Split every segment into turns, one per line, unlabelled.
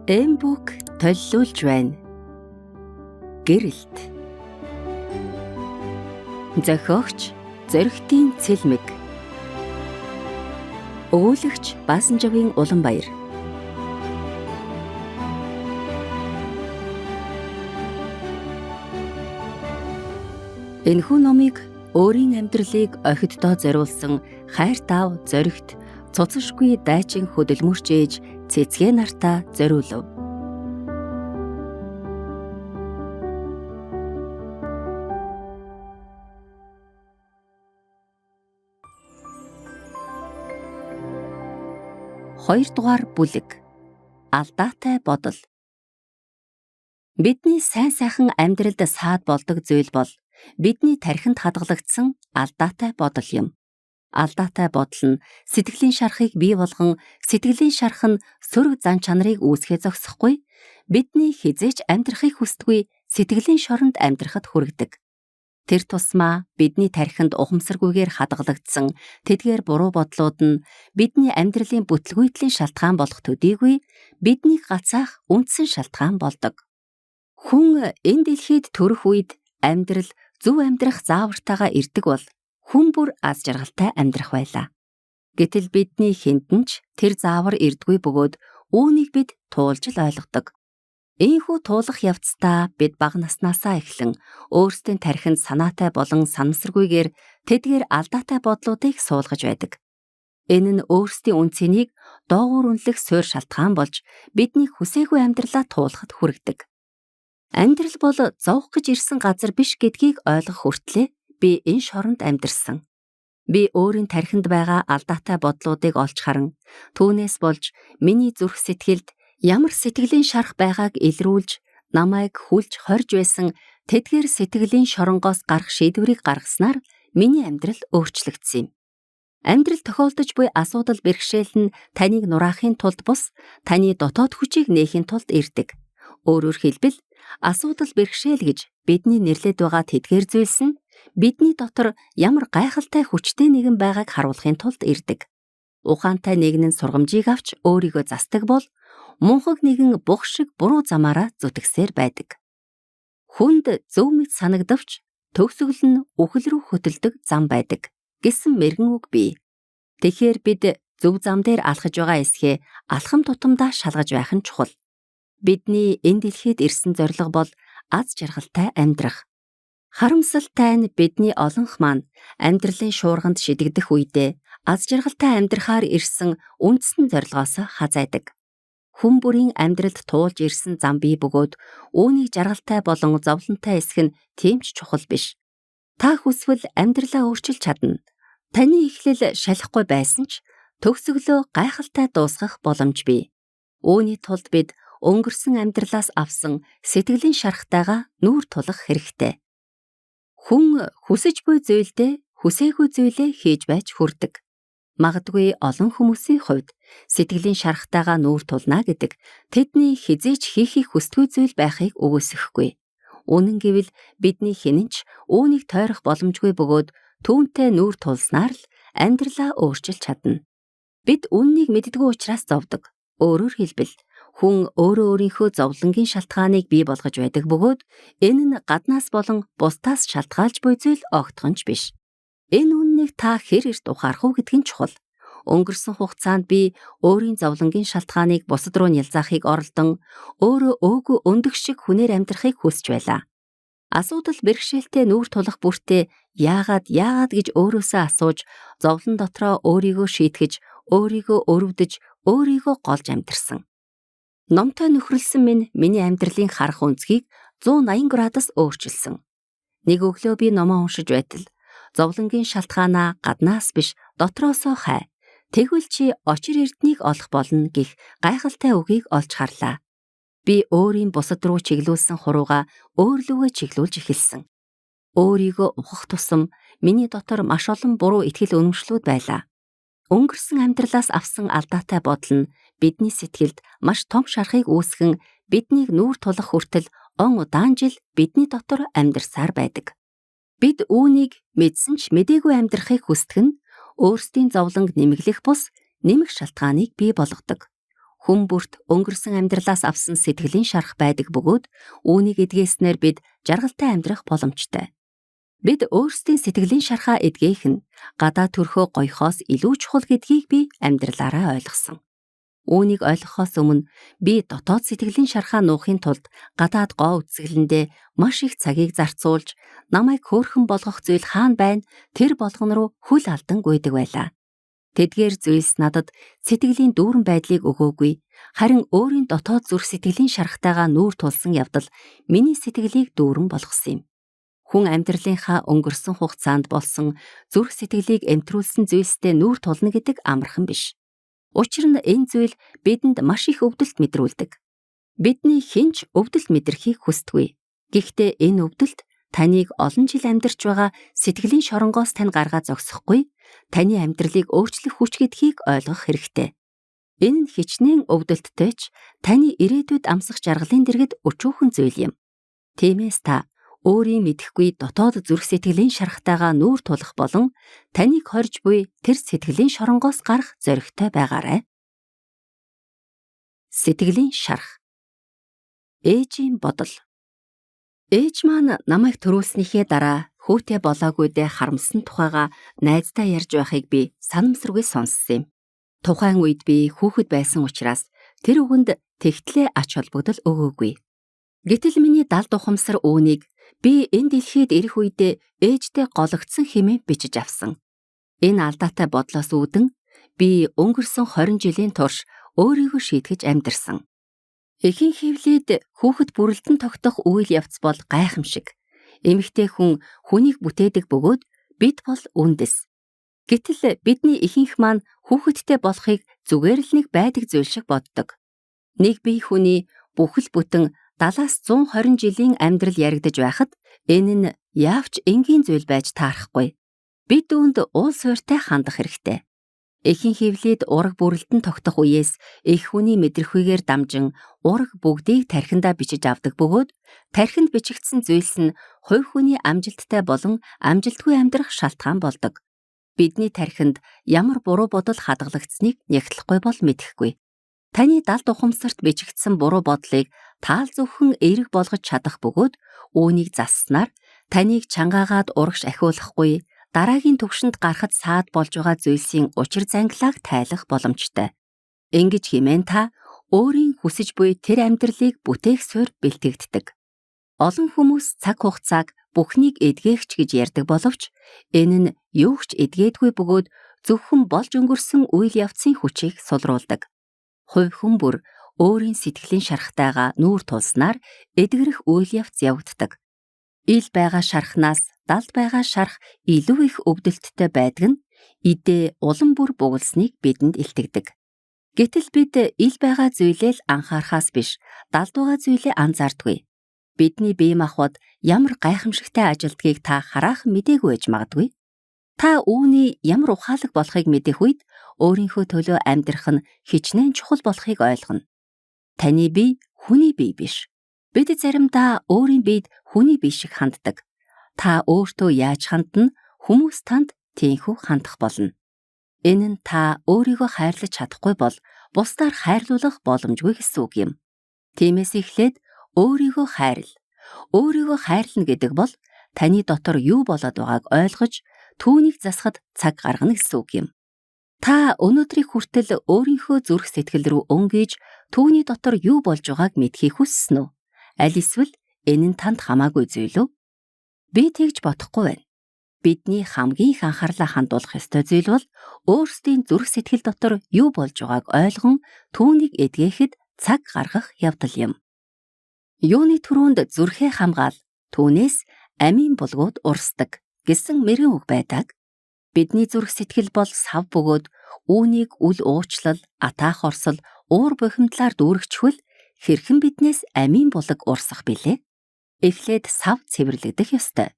Эмбүк төллүүлж байна. Гэрэлт. Зохиогч Зоригтын Цэлмэг. Өгүүлэгч Баасанжавын Уланбаяр. Энэхүү номыг өөрийн амьдралыг охиддоо зориулсан хайр таав зоригт цуцшгүй дайчин хөдөлмөрч ээж цэцгээ нартаа зориулв. Хоёрдугаар бүлэг. Алдаатай бодол. Бидний сайн сайхан амьдралд саад болдог зүйл бол бидний тархинд хадгалагдсан алдаатай бодол юм. Алдаатай бодол нь сэтгэлийн шарахыг бий болгон сэтгэлийн шарах нь сөрөг зан чанарыг үүсгэж зогсохгүй, бидний хизээч амьдрахыг хүсдэггүй сэтгэлийн шоронд амьдрахад хүргэдэг. Тэр тусмаа бидний тархинд ухамсаргүйгээр хадгалагдсан тэдгээр буруу бодлууд нь бидний амьдралын бүтлгүйтлийн шалтгаан болох төдийгүй биднийг гацаах үндсэн шалтгаан болдог. Хүн энэ дэлхийд төрөх үед амьдрал зөв амьдрах заавартайгаа ирдэг бол хүн бүр аз жаргалтай амьдрах байлаа. Гэтэл бидний хэндэн ч тэр заавар ирдгүй бөгөөд үүнийг бид туулж л ойлгодог. Ийхүү туулах явцдаа бид бага наснаасаа эхлэн өөрсдийн тархинд санаатай болон санамсаргүйгээр тэдгээр алдаатай бодлуудыг суулгаж байдаг. Энэ нь өөрсдийн үнцнийг доогуур үнэлэх суурь шалтгаан болж бидний хүсээгүй амьдралаа туулахад хүргэдэг. Амьдрал бол зовх гэж ирсэн газар биш гэдгийг ойлгох хүртлээр би энэ шоронд амьдарсан. Би өөрийн тархинд байгаа алдаатай бодлуудыг олж харан түүнээс болж миний зүрх сэтгэлд ямар сэтгэлийн шарах байгааг илрүүлж намайг хүлж хорж байсан тэдгээр сэтгэлийн шоронгоос гарах шийдвэрийг гаргаснаар миний амьдрал өөрчлөгдсөн юм. Амьдрал тохиолдож буй асуудал бэрхшээл нь таныг нураахын тулд бус таны дотоод хүчийг нээхийн тулд ирдэг. Өөрөөр хэлбэл асуудал бэрхшээл гэж бидний нэрлэдэг байгаа тэдгээр зүйлс нь бидний дотор ямар гайхалтай хүчтэй нэгэн байгааг харуулахын тулд ирдэг. Ухаантай нэгэн сургамжийг авч өөрийгөө засдаг бол мунхаг нэгэн бух шиг буруу замаараа зүтгэсээр байдаг. Хүнд зөв мэт санагдавч төгсгөл нь үхэл рүү хөтөлдөг зам байдаг гэсэн мэргэн үг бий. Тэгэхээр бид зөв зам дээр алхаж байгаа эсхээ алхам тутамдаа шалгаж байх нь чухал. Бидний энэ дэлхийд ирсэн зорилго бол аз жаргалтай амьдрах. Харамсалтай нь бидний олонх маань амьдралын шуурганд шидэгдэх үедээ аз жаргалтай амьдрахаар ирсэн үндсэн зорилгоос хазайдаг. Хүн бүрийн амьдралд туулж ирсэн зам бий бөгөөд үүнийг жаргалтай болон зовлонтой эсэх нь тийм ч чухал биш. Та хүсвэл амьдралаа өөрчилж чадна. Таны эхлэл шалахгүй байсан ч төгсгөлөө гайхалтай дуусгах боломж бий. Үүний тулд бид өнгөрсөн амьдралаас авсан сэтгэлийн шарахтайгаа нүүр тулах хэрэгтэй. Хүн хүсэж буй зүйлдээ хүсээгүй зүйлээ хийж байж хүрдэг. Магадгүй олон хүмүүсийн хувьд сэтгэлийн шарахтайгаа нүүр тулна гэдэг тэдний хизээч хийхийг хүсдэггүй зүйл байхыг үгүйсэхгүй. Үнэн гэвэл бидний хэн ч үүнийг тойрох боломжгүй бөгөөд түүнтэй нүүр тулснаар л амьдралаа өөрчилж чадна. Бид үннийг мэддэггүй учраас зовдог. Өөрөөр хэлбэл хүн өөрөө өөрийнхөө зовлонгийн шалтгааныг бий болгож байдаг бөгөөд энэ нь гаднаас болон бусдаас шалтгаалж буй зүйл огтхон ч биш. Энэ үннийг та хэр эрт ухаарах уу гэдг нь чухал. Өнгөрсөн хугацаанд би өөрийн зовлонгийн шалтгааныг бусад руу нялзаахыг оролдон өөрөө өөгүй өндөг шиг хүнээр амьдрахыг хүсэж байлаа. Асуудал бэрхшээлтэй нүүр тулах бүртээ яагаад гэж өөрөөсөө асууж зовлон дотроо өөрийгөө шийтгэж, өөрийгөө өрөвдөж, өөрийгөө голж амьдэрсэн. Номтой нөхрөлсөн минь миний амьдралын харах өнцгийг 180 градус өөрчилсөн. Нэг өглөө би номоо уншиж байтал зовлонгийн шалтгаанаа гаднаас биш дотроосоо хай. Тэгвэл чи очир эрднийг олох болно гэх гайхалтай үгийг олж харлаа. Би өөрийн бусад руу чиглүүлсэн хурууга өөрлөгөө чиглүүлж эхэлсэн. Өөрийгөө ухах тусам миний дотор маш олон буруу итгэл үнэмшлүүд байлаа. Өнгөрсөн амьдралаас авсан алдаатай бодол нь бидний сэтгэлд маш том шарахыг үүсгэн биднийг нүүр тулах хүртэл он удаан жил бидний дотор амьдарсаар байдаг. Бид үүнийг мэдсэн ч мэдээгүй амьдрахыг хүсдэг нь өөрсдийн зовлонг нэмэглэх бус нэмэх шалтгааныг бий болгодог. Хүн бүрт өнгөрсөн амьдралаас авсан сэтгэлийн шарах байдаг бөгөөд үүнийг эдгээснээр бид жаргалтай амьдрах боломжтой. Бид өөрсдийн сэтгэлийн шархаа эдгээх нь гадаа төрхөө гоёхоос илүү чухал гэдгийг би амьдралаараа ойлгосон. Үүнийг ойлгохоос өмнө би дотоод сэтгэлийн шархаа нуухын тулд гадаад гоо үсгэлэндээ маш их цагийг зарцуулж, намайг хөөрхөн болгох зүйл хаана байна, тэр болгон руу хүл алдан гүйдэг байлаа. Тэдгээр зүйлс надад сэтгэлийн дүүрэн байдлыг өгөөгүй, харин өөрийн дотоод зүрх сэтгэлийн шархтайгаа нүүр тулсан явдал миний сэтгэлийг дүүрэн болгосон юм. Хүн амьдралынхаа өнгөрсөн хугацаанд болсон зүрх сэтгэлийг эмтрүүлсэн зүйлстэй нүүр тулна гэдэг амархан биш. Учир нь энэ зүйл бидэнд маш их өвдөлт мэдрүүлдэг. Бидний хинч өвдөлт мэдрэхийг хүсдэггүй. Гэхдээ энэ өвдөлт таныг олон жил амьдарч байгаа сэтгэлийн шоронгоос тань гаргаад зогсохгүй, таны амьдралыг өөрчлөх хүч гэдгийг ойлгох хэрэгтэй. Энэ нь хичнээн өвдөлттэй ч таны ирээдүйд амсах жаргалын дэргэд өчүүхэн зүйл юм. Тиймээс та өөрийн мэдэхгүй дотоод зүрх сэтгэлийн шархтайгаа нүүр тулах болон таныг хорж буй тэр сэтгэлийн шоронгоос гарах зоригтой байгаарай. Сэтгэлийн шарх. Ээжийн бодол. Ээж маань намайг төрүүлснийхээ дараа хүүтэй болоогүйдээ харамсан тухайга найзтай ярьж байхыг би санамсаргүй сонссон юм. Тухайн үед би хүүхэд байсан учраас тэр үгэнд тэгтлээ ач холбогдол өгөөгүй. Гэтэл миний далд ухамсар үүнийг би энэ дэлхийд ирэх үедээ ээжтэй гологдсон хэмээн бичиж авсан. Энэ алдаатай бодлоос үүдэн би өнгөрсөн 20 жилийн турш өөрийгөө шийтгэж амьдарсан. Эхийн хөвлөд хүүхэд бүрэлдэн тогтох үйл явц бол гайхамшиг. Эмэгтэй хүн хүнийг бүтээдэг бөгөөд бид бол үндэс. Гэтэл бидний ихэнх маань хүүхэдтэй болохыг зүгээр л нэг байдаг зүйл шиг боддог. Нэг бие хүний бүхэл бүтэн 70-120 жилийн амьдрал яригдж байхад энэ нь яавч энгийн зүйл байж таарахгүй. Бид үүнд уул суурьтай хандах хэрэгтэй. Эхийн хөвлөд ураг бүрэлдэн тогтох үеэс их хүний мэдрэхүйгээр дамжин ураг бүгдийг тархиндаа бичиж авдаг бөгөөд тархинд бичигдсэн зүйлс нь хувь хүний амжилттай болон амжилтгүй амьдрах шалтгаан болдог. Бидний тархинд ямар буруу бодол хадгалагдсныг нягтлахгүй бол мэдэхгүй. Таны далд ухамсарт бичигдсэн буруу бодлыг таал зөвхөн эерэг болгож чадах бөгөөд үүнийг засснаар таныг чангаагаад урагш ахиулахгүй, дараагийн түвшинд гарахад саад болж байгаа зүйлсийн учир зангилааг тайлах боломжтой. Ингэж хэмээн та өөрийн хүсэж буй тэр амьдралыг бүтээх суурь бэлтгэгддэг. Олон хүмүүс цаг хугацааг бүхнийг эдгээгч гэж ярьдаг боловч энэ нь юугч эдгээдгүй бөгөөд зөвхөн болж өнгөрсөн үйл явцын хүчийг сулруулдаг. Хувь хүн бүр өөрийн сэтгэлийн шархтайгаа нүүр тулснаар эдгэрэх үйл явц явагддаг. Ил байгаа шархнаас далд байгаа шарх илүү их өвдөлттэй байдаг нь идээ улам бүр бугалсныг бидэнд илтгэдэг. Гэтэл бид ил байгаа зүйлээ л анхаарахаас биш, далд байгаа зүйлээ анзаардаггүй. Бидний бие махбод ямар гайхамшигтай ажилдгийг та хараахан мэдээгүй байж магадгүй. Та үүний ямар ухаалаг болохыг мэдэх үед өөрийнхөө төлөө амьдрах нь хичнээн чухал болохыг ойлгоно. Таны бие хүний бие биш. Бид заримдаа өөрийн биед хүний бие шиг ханддаг. Та өөртөө яаж хандна, хүмүүс танд тийхүү хандах болно. Энэ нь та өөрийгөө хайрлаж чадахгүй бол бусдаар хайрлуулах боломжгүй гэсэн үг юм. Тиймээс эхлээд өөрийгөө хайрл. Өөрийгөө хайрлна гэдэг бол таны дотор юу болоод байгааг ойлгож, түүнийг засахад цаг гаргана гэсэн үг юм. Та өнөөдрийг хүртэл өөрийнхөө зүрх сэтгэл рүү өнгөж, түүний дотор юу болж байгааг мэдхийг хүссэн үү? Аль эсвэл энэ нь танд хамаагүй зүйл үү? Би тэгж бодохгүй байна. Бидний хамгийн их анхаарлаа хандуулах ёстой зүйл бол өөрсдийн зүрх сэтгэл дотор юу болж байгааг ойлгон түүнийг эдгээхэд цаг гаргах явдал юм. Юуны түрүүнд зүрхээ хамгаал, түүнээс амийн булгууд урсдаг гэсэн мэргэн үг байдаг. Бидний зүрх сэтгэл бол сав бөгөөд үүнийг үл уучлал, атаах орсол, уур бухимдлаар дүүргчхвэл хэрхэн биднээс амийн булаг урсах билээ? Эхлээд сав цэвэрлэгдэх ёстой.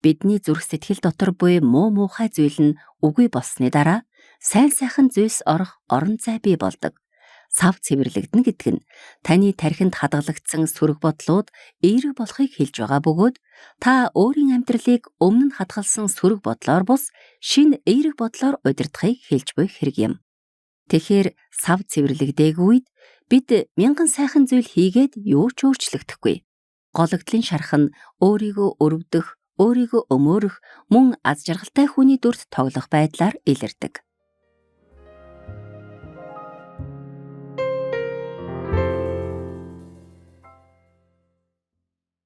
Бидний зүрх сэтгэл дотор буй муу муухай зүйл нь үгүй болсны дараа сайн сайхан зүйлс орох орон зай бий болдог. Сав цэвэрлэгдэнэ гэдэг нь таны тархинд хадгалагдсан сөрөг бодлууд эерэг болохыг хэлж байгаа бөгөөд та өөрийн амьдралыг өмнө нь хадгалсан сөрөг бодлоор бус шинэ эерэг бодлоор удирдахыг хэлж буй хэрэг юм. Тэгэхээр сав цэвэрлэгдээгүй үед бид мянган сайхан зүйл хийгээд юу ч өөрчлөгдөхгүй. Гологдлын шарх нь өөрийгөө өрөвдөх, өөрийгөө өмөөрөх, мөн аз жаргалтай хүний дүрд тоглох байдлаар илэрдэг.